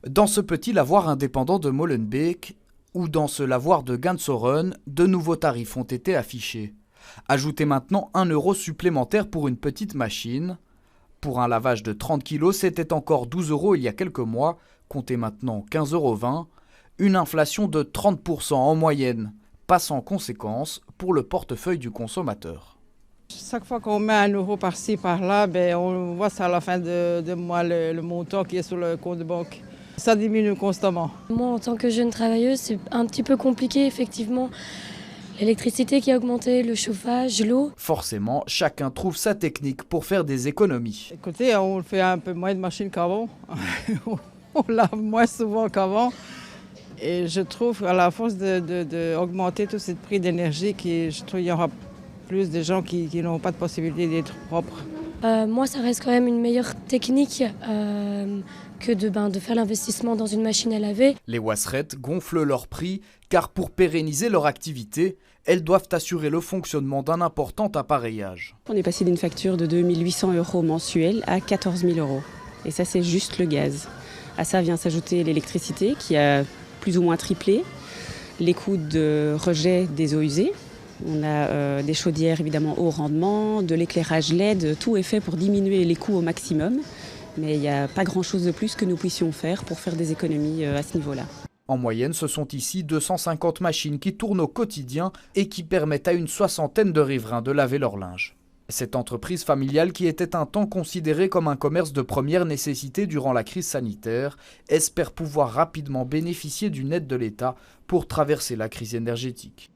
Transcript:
Dans ce petit lavoir indépendant de Molenbeek ou dans ce lavoir de Gansoren, de nouveaux tarifs ont été affichés. Ajoutez maintenant 1 € supplémentaire pour une petite machine. Pour un lavage de 30 kg, c'était encore 12 € il y a quelques mois, comptez maintenant 15,20 €. Une inflation de 30% en moyenne, pas sans conséquence pour le portefeuille du consommateur. Chaque fois qu'on met 1 € par-ci, par-là, on voit ça à la fin de mois, le montant qui est sur le compte de banque. Ça diminue constamment. Moi, en tant que jeune travailleuse, c'est un petit peu compliqué, effectivement. L'électricité qui a augmenté, le chauffage, l'eau. Forcément, chacun trouve sa technique pour faire des économies. Écoutez, on fait un peu moins de machines qu'avant. On lave moins souvent qu'avant. Et je trouve qu'à la force d'augmenter tout ce prix d'énergie, je trouve qu'il y aura plus de gens qui n'ont pas de possibilité d'être propres. Moi, ça reste quand même une meilleure technique que de faire l'investissement dans une machine à laver. Les Wasserettes gonflent leur prix car pour pérenniser leur activité, elles doivent assurer le fonctionnement d'un important appareillage. On est passé d'une facture de 2 800 € mensuels à 14 000 €. Et ça, c'est juste le gaz. À ça vient s'ajouter l'électricité qui a plus ou moins triplé, les coûts de rejet des eaux usées. On a des chaudières évidemment haut rendement, de l'éclairage LED, tout est fait pour diminuer les coûts au maximum. Mais il n'y a pas grand-chose de plus que nous puissions faire pour faire des économies à ce niveau-là. En moyenne, ce sont ici 250 machines qui tournent au quotidien et qui permettent à une soixantaine de riverains de laver leur linge. Cette entreprise familiale, qui était un temps considérée comme un commerce de première nécessité durant la crise sanitaire, espère pouvoir rapidement bénéficier d'une aide de l'État pour traverser la crise énergétique.